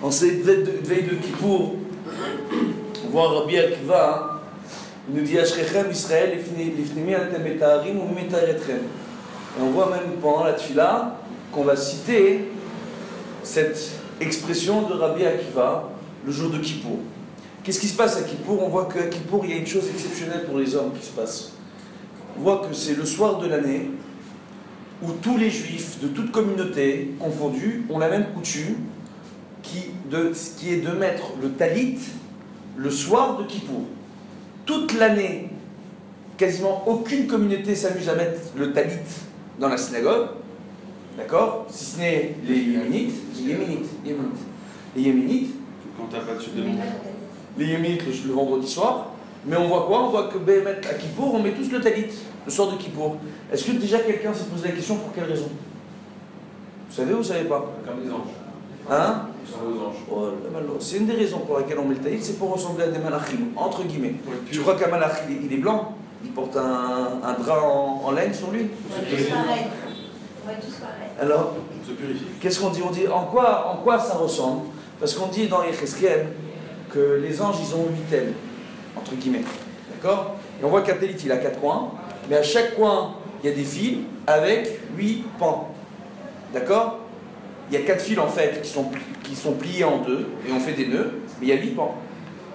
En cette veille de Kippour, on voit Rabbi Akiva, il nous dit Ashrechem Israël, lifnimi atem etaharim ou mitaretchem. Et on voit même pendant la tfila qu'on va citer cette expression de Rabbi Akiva le jour de Kippour. Qu'est-ce qui se passe à Kippour? On voit qu'à Kippour, il y a une chose exceptionnelle pour les hommes qui se passe. On voit que c'est le soir de l'année où tous les juifs de toute communauté confondue ont la même coutume qui est de mettre le talit le soir de Kippour. Toute l'année, quasiment aucune communauté s'amuse à mettre le talit dans la synagogue, d'accord? Si ce n'est les Yéménites, les Yéménites, quand t'as pas dessus de nom. Les Yéménites le vendredi soir, mais on voit quoi? On voit que Béhémet à Kippour, on met tous le talit, le soir de Kippour. Est-ce que déjà quelqu'un s'est posé la question pour quelle raison? Vous savez ou vous savez pas? Comme des anges. Hein? Ils sont aux anges. Oh, c'est une des raisons pour laquelle on met le talit, c'est pour ressembler à des malachim, entre guillemets. Tu crois qu'un malach, il est blanc? Il porte un drap en laine sur lui? On va tous pareil. On va tous pareil. Alors, On se purifie. qu'est-ce qu'on dit? On dit en quoi ça ressemble? Parce qu'on dit dans Yecheskel que les anges, ils ont 8 ailes, entre guillemets. D'accord? Et on voit qu'un talit, il a 4 coins, mais à chaque coin, il y a des fils avec 8 pans. D'accord? Il y a 4 fils en fait qui sont pliés en deux, et on fait des nœuds, mais il y a 8 pans.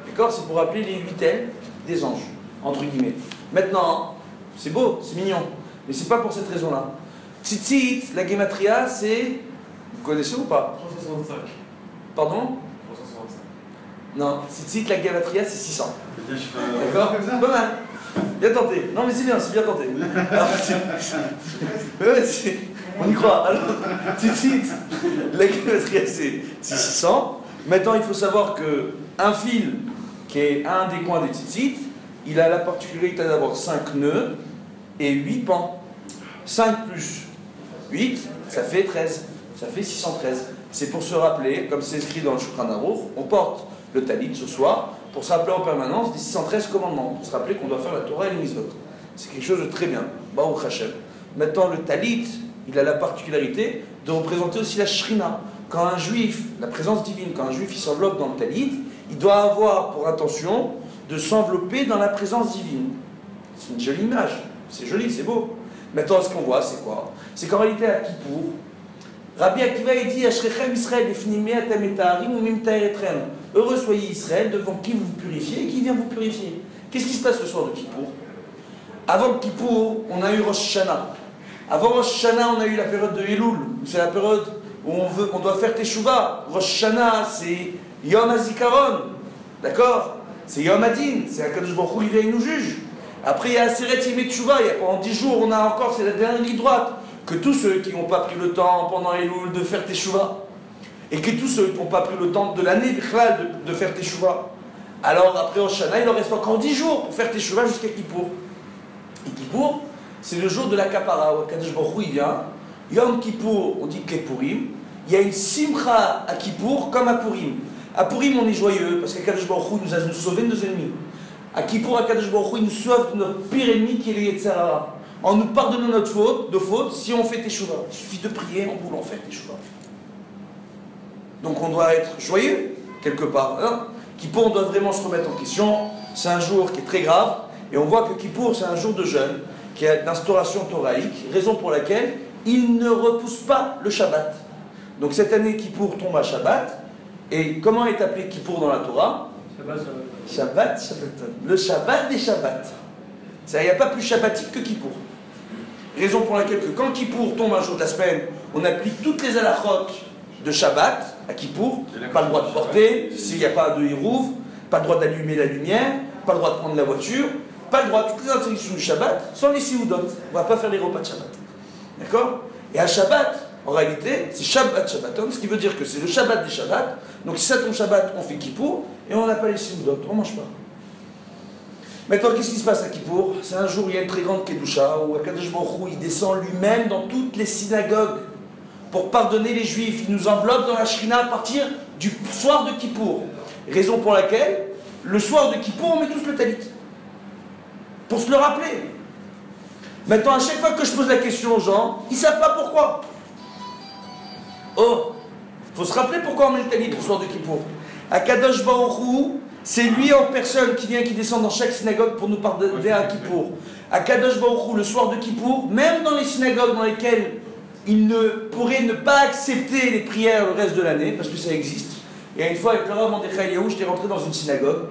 D'accord? C'est pour appeler les 8 ailes des anges, entre guillemets. Maintenant, c'est beau, c'est mignon, mais c'est pas pour cette raison-là. Tzitzit, la gematria, c'est... Vous connaissez ou pas? 365. Pardon? 365. Non, tzitzit, la gematria, c'est 600. Peut-être je fais D'accord? Pas mal. Bien tenté. Non mais c'est bien tenté. Alors, on y croit. Alors, tzitzit, la gematria, c'est 600. Maintenant, il faut savoir qu'un fil, qui est un des coins des tzitzit, il a la particularité d'avoir 5 nœuds et 8 pans. 5 plus 8, ça fait 13. Ça fait 613. C'est pour se rappeler, comme c'est écrit dans le Shulchan Aruch, on porte le talit ce soir pour se rappeler en permanence des 613 commandements, pour se rappeler qu'on doit faire la Torah et les mitzvot. C'est quelque chose de très bien. Baruch Hashem. Maintenant, le talit, il a la particularité de représenter aussi la shrina. Quand un juif, la présence divine, quand un juif il s'enveloppe dans le talit, il doit avoir pour intention de s'envelopper dans la présence divine. C'est une jolie image. C'est joli, c'est beau. Maintenant, ce qu'on voit, c'est quoi? C'est qu'en réalité, à Kippour, Rabbi Akiva il dit Ashrechem Israël, atem etaharim ou mitaretchem. Heureux soyez Israël, devant qui vous vous purifiez et qui vient vous purifier. Qu'est-ce qui se passe le soir de Kippour? Avant Kippour, on a eu Rosh Hashanah. Avant Rosh Hashanah, on a eu la période de Elul. C'est la période où on doit faire Teshuvah. Rosh Hashanah, c'est Yom HaZikaron. D'accord? C'est Yom Adin. C'est Akadosh Baruch Hu, il vient et nous juge. Après, il y a Aseret Yemei Teshuvah. Pendant 10 jours, on a encore, c'est la dernière ligne droite. Que tous ceux qui n'ont pas pris le temps pendant Elul de faire Teshuvah, et que tous ceux qui n'ont pas pris le temps de l'année de faire Teshuvah, alors après Rosh Hashanah, il leur reste encore 10 jours pour faire Teshuvah jusqu'à Kippour. Et Kippour, c'est le jour de la Kapara, où Akadosh Baruch Hu il vient. Yom Kippour, on dit Kippurim. Il y a une simcha à Kippour comme à Purim. À Purim, on est joyeux parce qu'Akadosh Baruch Hu nous a sauvé de nos ennemis. À Kippour, Akadosh Baruch Hu il nous sauve de notre pire ennemi qui est le Yetzer Hara. En nous pardonnant nos fautes si on fait Teshuvah. Il suffit de prier, on boule, on fait Teshuvah. Donc on doit être joyeux, quelque part. Hein? Kippour, on doit vraiment se remettre en question. C'est un jour qui est très grave. Et on voit que Kippour, c'est un jour de jeûne, qui est d'instauration thoraïque, raison pour laquelle il ne repousse pas le Shabbat. Donc cette année, Kippour tombe à Shabbat. Et comment est appelé Kippour dans la Torah? Shabbat, Shabbaton. Le Shabbat des Shabbats. Il n'y a pas plus shabbatique que Kippour. Raison pour laquelle que quand Kippour tombe un jour de la semaine, on applique toutes les halachot de Shabbat à Kippour. Pas le droit de porter, s'il n'y a pas de hirouv, pas le droit d'allumer la lumière, pas le droit de prendre la voiture, pas le droit, toutes les interdictions du Shabbat, sans les sioudotes. On ne va pas faire les repas de Shabbat. D'accord? Et à Shabbat, en réalité, c'est Shabbat Shabbaton, ce qui veut dire que c'est le Shabbat des Shabbats. Donc si ça tombe Shabbat, on fait Kippour, et on n'a pas les sioudotes, on ne mange pas. Maintenant, qu'est-ce qui se passe à Kippour? C'est un jour où il y a une très grande Kedusha, où Akadosh Baruch Hu, il descend lui-même dans toutes les synagogues pour pardonner les Juifs. Il nous enveloppe dans la Shrina à partir du soir de Kippour. Raison pour laquelle, le soir de Kippour, on met tous le talit. Pour se le rappeler. Maintenant, à chaque fois que je pose la question aux gens, ils ne savent pas pourquoi. Oh, Il faut se rappeler pourquoi on met le talit le soir de Kippour. Akadosh Baruch Hu, c'est lui en personne qui vient, qui descend dans chaque synagogue pour nous pardonner à Kippour. Akadosh Baruch Hu, le soir de Kippour, même dans les synagogues dans lesquelles il ne pourrait ne pas accepter les prières le reste de l'année, parce que ça existe. Et une fois, avec le Rav Mordechai Eliyahu, j'étais rentré dans une synagogue.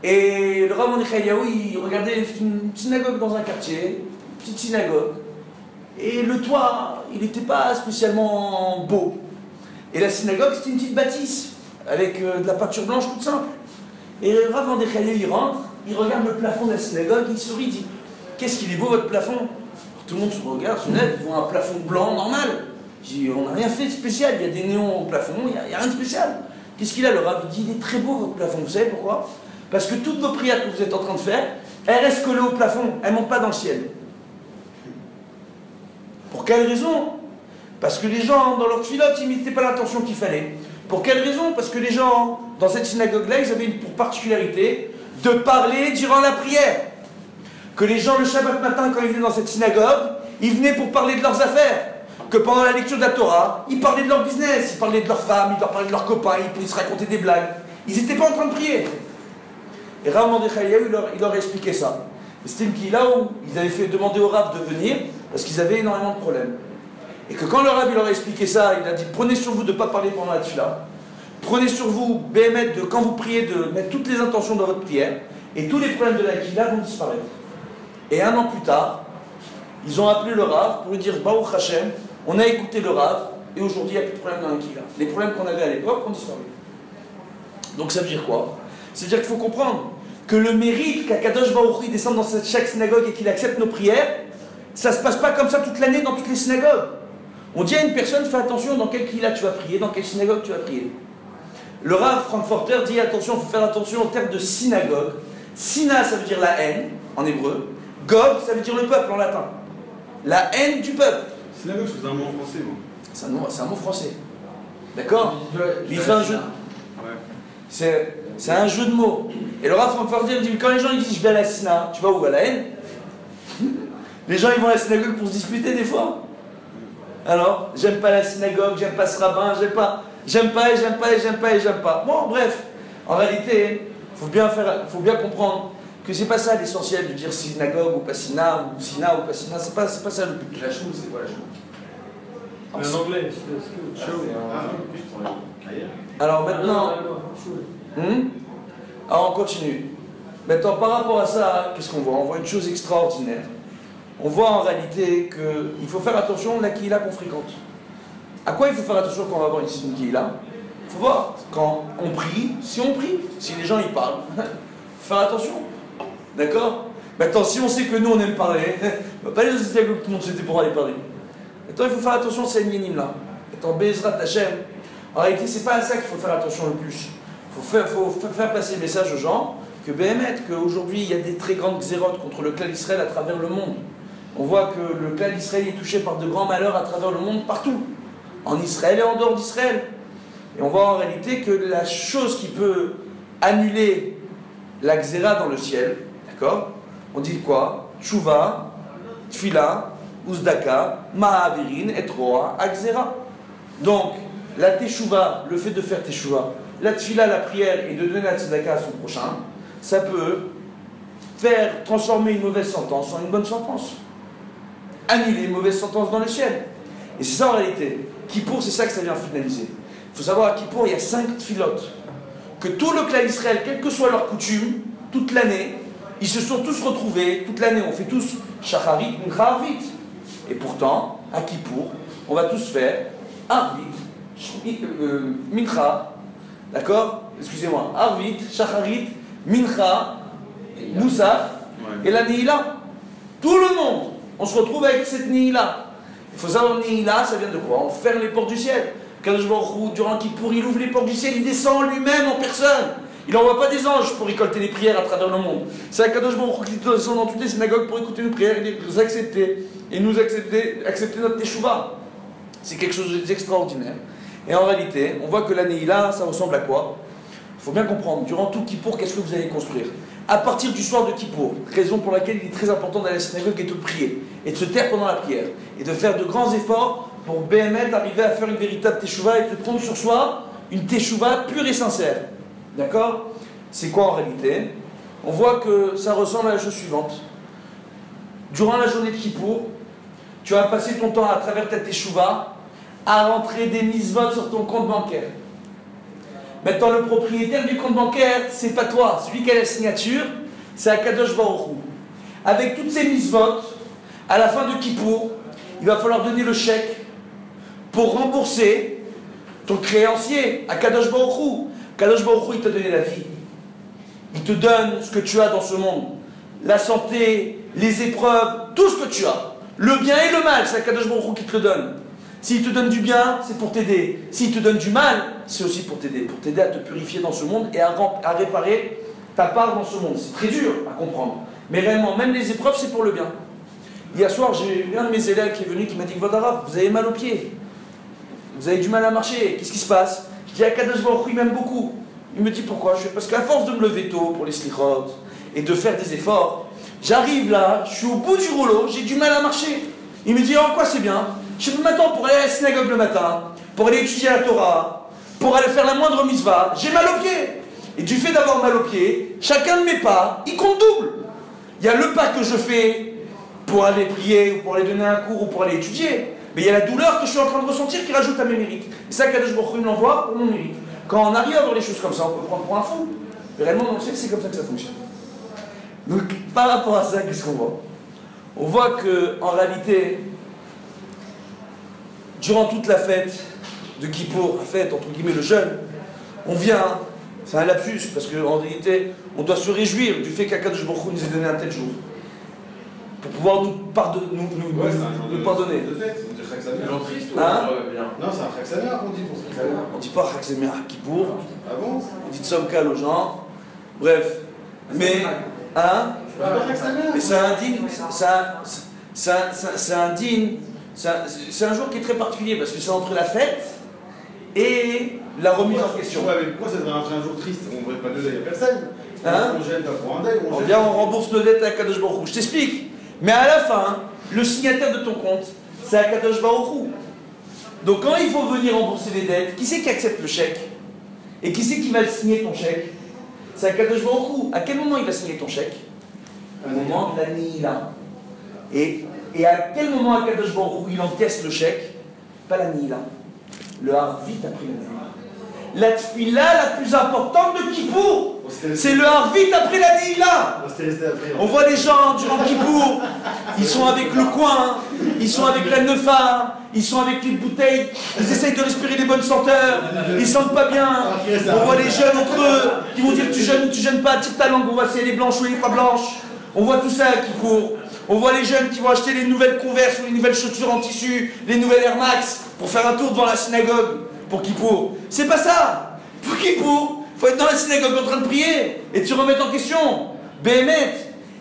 Et le Rav Mordechai Eliyahu, il regardait une synagogue dans un quartier, une petite synagogue. Et le toit, il n'était pas spécialement beau. Et la synagogue, c'était une petite bâtisse, avec de la peinture blanche toute simple. Et le Rav Mordechai Eliyahu, il rentre, il regarde le plafond de la synagogue, il sourit, il dit « Qu'est-ce qu'il est beau votre plafond ?» Tout le monde se regarde, se lève, ils voient un plafond blanc normal. Je dis, on n'a rien fait de spécial, il y a des néons au plafond, il n'y a rien de spécial. Qu'est-ce qu'il a, le Rav? Il dit, il est très beau votre plafond, vous savez pourquoi? Parce que toutes vos prières que vous êtes en train de faire, elles restent collées au plafond, elles ne montent pas dans le ciel. Pour quelle raison? Parce que les gens, dans leur filote, ils ne mettaient pas l'attention qu'il fallait. Pour quelle raison? Parce que les gens, dans cette synagogue-là, ils avaient pour particularité de parler durant la prière. Que les gens, le Shabbat matin, quand ils venaient dans cette synagogue, ils venaient pour parler de leurs affaires. Que pendant la lecture de la Torah, ils parlaient de leur business, ils parlaient de leurs femmes, ils parlaient de leurs copains, ils se racontaient des blagues. Ils n'étaient pas en train de prier. Et Rav Mordechai Eliyahu, il leur a expliqué ça. C'était une qui là où ils avaient fait demander au Rav de venir, parce qu'ils avaient énormément de problèmes. Et que quand le Rav il leur a expliqué ça, il a dit, prenez sur vous de ne pas parler pendant la tefila. Prenez sur vous, BMF, de quand vous priez, de mettre toutes les intentions dans votre prière, et tous les problèmes de la Kila vont disparaître. Et un an plus tard, ils ont appelé le Rav pour lui dire, Baruch Hashem, on a écouté le Rav, et aujourd'hui, il n'y a plus de problème dans la Kila. Les problèmes qu'on avait à l'époque ont disparu. Donc ça veut dire quoi? Ça veut dire qu'il faut comprendre que le mérite qu'Akadosh Baruch Hu descende dans chaque synagogue et qu'il accepte nos prières, ça ne se passe pas comme ça toute l'année dans toutes les synagogues. On dit à une personne, fais attention dans quelle Kila tu vas prier, dans quelle synagogue tu vas prier. Le Rav Frankfurter dit, attention, il faut faire attention au terme de synagogue. Sina, ça veut dire la haine, en hébreu. Gog, ça veut dire le peuple en latin. La haine du peuple. Synagogue, c'est un mot en français, moi. C'est un mot français. D'accord? Il fait un jeu. Ouais. C'est un jeu de mots. Et le Rav Frankfurter dit, quand les gens ils disent je vais à la Sina, tu vas où? À la haine? Les gens ils vont à la synagogue pour se disputer des fois. Alors, j'aime pas la synagogue, j'aime pas ce rabbin, j'aime pas et j'aime pas et j'aime pas et j'aime pas. Bon, bref, en réalité, faut bien comprendre que c'est pas ça l'essentiel de dire synagogue ou pas sina ou pas sina, c'est pas ça le but. La chose, c'est quoi la chose? En anglais, Alors maintenant, alors on continue. Maintenant, par rapport à ça, qu'est-ce qu'on voit? On voit une chose extraordinaire. On voit en réalité qu'il faut faire attention à la Kihila qu'on fréquente. À quoi il faut faire attention quand on va avoir une Kihila? Il faut voir, quand on prie, si les gens ils parlent, il faut faire attention. D'accord? Maintenant, si on sait que nous on aime parler, on va pas aller dans cette synagogue, tout le monde c'était pour aller parler. Maintenant, il faut faire attention à ces Yenim là. Maintenant, Bezrat Hashem, en réalité, c'est pas à ça qu'il faut faire attention le plus. Il faut faire passer le message aux gens que BMF, qu'aujourd'hui il y a des très grandes xérotes contre le clan d'Israël à travers le monde. On voit que le clan d'Israël est touché par de grands malheurs à travers le monde, partout. En Israël et en dehors d'Israël. Et on voit en réalité que la chose qui peut annuler la xéra dans le ciel, d'accord? On dit quoi? Tshuva, Tfila, Uzdaka, Ma'avirin, Etroa, Akzera. Donc, la Teshuva, le fait de faire Teshuva, la Tfila, la prière, et de donner la Tzedaka à son prochain, ça peut faire transformer une mauvaise sentence en une bonne sentence. Annuler une mauvaise sentence dans le ciel. Et c'est ça en réalité. Kippour, c'est ça que ça vient finaliser. Il faut savoir, à Kippour, il y a 5 tfilotes. Que tout le clan d'Israël, quelle que soit leur coutume, toute l'année, ils se sont tous retrouvés, toute l'année, on fait tous Shacharit, Mincha, Arvit. Et pourtant, à Kippour, on va tous faire Arvit, Mincha, d'accord? Excusez-moi, Arvit, Shacharit, Mincha, Moussaf, et la Nihila. Tout le monde, on se retrouve avec cette Nihila. Il faut savoir, Nihila, ça vient de quoi? On ferme les portes du ciel. Kadosh Baruch Hu, durant Kippour, il ouvre les portes du ciel, il descend lui-même en personne. Il n'envoie pas des anges pour récolter les prières à travers le monde. C'est Kadosh Baruch Hu qui descend dans toutes les synagogues pour écouter nos prières et nous accepter. Et nous accepter notre teshuva. C'est quelque chose d'extraordinaire. Et en réalité, on voit que la Nihila, ça ressemble à quoi? Il faut bien comprendre, durant tout Kippour, qu'est-ce que vous allez construire? À partir du soir de Kippour, raison pour laquelle il est très important d'aller à la synagogue et de prier, et de se taire pendant la prière, et de faire de grands efforts pour BMF arriver à faire une véritable teshuva et de prendre sur soi une teshuva pure et sincère. D'accord? C'est quoi en réalité? On voit que ça ressemble à la chose suivante. Durant la journée de Kippour, tu vas passer ton temps à travers ta teshuva à rentrer des mitzvot sur ton compte bancaire. Maintenant, le propriétaire du compte bancaire, c'est pas toi. Celui qui a la signature, c'est Akadosh Baruch Hu. Avec toutes ces mitzvot, à la fin de Kippour, il va falloir donner le chèque pour rembourser ton créancier, Akadosh Baruch Hu. Akadosh Baruch Hu, il t'a donné la vie. Il te donne ce que tu as dans ce monde. La santé, les épreuves, tout ce que tu as. Le bien et le mal, c'est Akadosh Baruch Hu qui te le donne. S'il te donne du bien, c'est pour t'aider. S'il te donne du mal, c'est aussi pour t'aider à te purifier dans ce monde et à réparer ta part dans ce monde. C'est très dur à comprendre. Mais réellement, même les épreuves, c'est pour le bien. Hier soir, j'ai eu un de mes élèves qui est venu qui m'a dit: Vodarav, vous avez mal aux pieds. Vous avez du mal à marcher. Qu'est-ce qui se passe? Je dis: Akadosh Baruch Hu, il m'aime beaucoup. Il me dit: pourquoi? Je fais: parce qu'à force de me lever tôt pour les slichot et de faire des efforts, j'arrive là, je suis au bout du rouleau, j'ai du mal à marcher. Il me dit: en quoi c'est bien? Je me m'attends pour aller à la synagogue le matin, pour aller étudier la Torah, pour aller faire la moindre mitzvah, j'ai mal aux pieds. Et du fait d'avoir mal aux pieds, chacun de mes pas, il compte double. Il y a le pas que je fais pour aller prier, ou pour aller donner un cours, ou pour aller étudier. Mais il y a la douleur que je suis en train de ressentir qui rajoute à mes mérites. Et ça, Kadosh Baruch Hu me l'envoie pour mon mérite. Quand on arrive à voir les choses comme ça, on peut prendre pour un fou. Mais réellement, on sait que c'est comme ça que ça fonctionne. Donc, par rapport à ça, qu'est-ce qu'on voit? On voit qu'en réalité, durant toute la fête de Kippour, la fête, entre guillemets, le jeûne, on vient, c'est un lapsus, parce qu'en réalité, on doit se réjouir du fait qu'Akadosh Baruch Hu nous ait donné un tel jour. Pour pouvoir nous pardonner. De fête, on dit Chag Sameach. Jour triste ou Hein? bien? Non, c'est un Chag Sameach qu'on dit pour Chag Sameach. On ne dit pas Chag Sameach Kippour, Ah bon? on dit Tzom Kal aux gens. Bref. Mais, hein? C'est pas Chag Sameach. Mais c'est un jour qui est très particulier parce que c'est entre la fête et la remise en question. Ouais, mais pourquoi ça devrait être un jour triste? On ne devrait pas de deuil à personne. Hein? On gêne pas pour un deuil, On gêne. vient, on rembourse nos dettes à Akadosh Baruch Hu. Je t'explique. Mais à la fin, le signataire de ton compte, c'est Akadosh Baruch Hu. Donc quand il faut venir rembourser les dettes, qui c'est qui accepte le chèque? Et qui c'est qui va signer ton chèque? C'est Akadosh Baruch Hu. À quel moment il va signer ton chèque? Au moment de la Nihila. Et à quel moment Akadosh Baruch Hu il encaisse le chèque? Pas la Nihila. Le Harvit après la Nihila. La tfila la plus importante de Kippour, c'est le Harvit après la Nihila. On voit des gens durant Kippour, ils sont avec le coin, ils sont avec la neufa, ils sont avec les bouteilles, ils essayent de respirer les bonnes senteurs, ils sentent pas bien. On voit les jeunes entre eux qui vont dire: tu jeûnes ou tu jeûnes pas, tire ta langue, on voit si elle est blanche ou elle est pas blanche. On voit tout ça à Kippour. On voit les jeunes qui vont acheter les nouvelles Converse ou les nouvelles chaussures en tissu, les nouvelles Air Max pour faire un tour devant la synagogue pour Kippour. C'est pas ça. Pour Kippour, il faut être dans la synagogue en train de prier et de se remettre en question. Béhémet.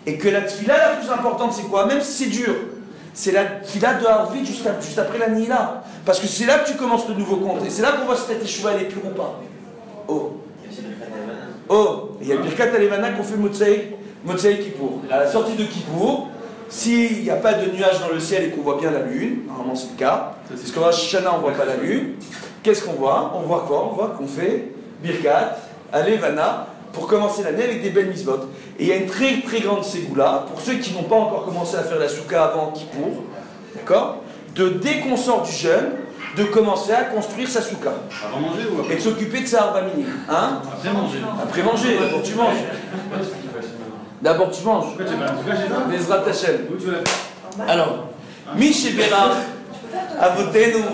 Et que la tfila la plus importante, c'est quoi? Même si c'est dur, c'est la tfila de Harvit juste après la Nihila. Parce que c'est là que tu commences le nouveau compte. Et c'est là qu'on voit si ta teshuva elle est pure ou pas. Oh. Oh. Il y a le Birkat Alevana qu'on fait Motsei Kippour. À la sortie de Kippour, s'il n'y a pas de nuages dans le ciel et qu'on voit bien la lune, normalement c'est le cas, parce qu'en Rosh Hashanah on ne voit pas la lune, qu'est-ce qu'on voit? On voit quoi? On voit qu'on fait Birkat, Alevana, pour commencer l'année avec des belles mitzvot. Et il y a une très très grande ségoula, pour ceux qui n'ont pas encore commencé à faire la souka avant Kippour, d'accord? Dès qu'on sort du jeûne, de commencer à construire sa souka. Avant manger ou après? Et de s'occuper de sa arba minim. Hein? Après manger. Après manger, d'abord tu manges. D'abord tu manges. Pourquoi tu vas chez toi? Bezrat Hashem. Où tu vas la faire? Alors, Miché Berach, Avotenu,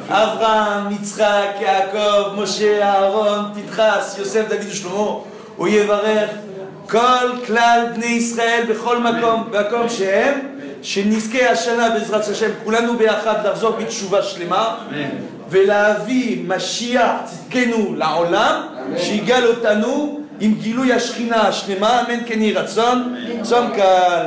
Avraham, Yitzhak, Yaakov, Moshe, Aaron, Pitras, Yosef, David, Shlomo, Oyevarer, Kol, Klal, Bnei Israël, Bechol Makom, Shehem, שנזכה השנה בעזרת השם כולנו ביחד לחזור בתשובה שלמה ולהביא משיח צדקנו לעולם שיגאל אותנו עם גילוי השכינה השלמה, אמן כן יהי רצון, צום קל.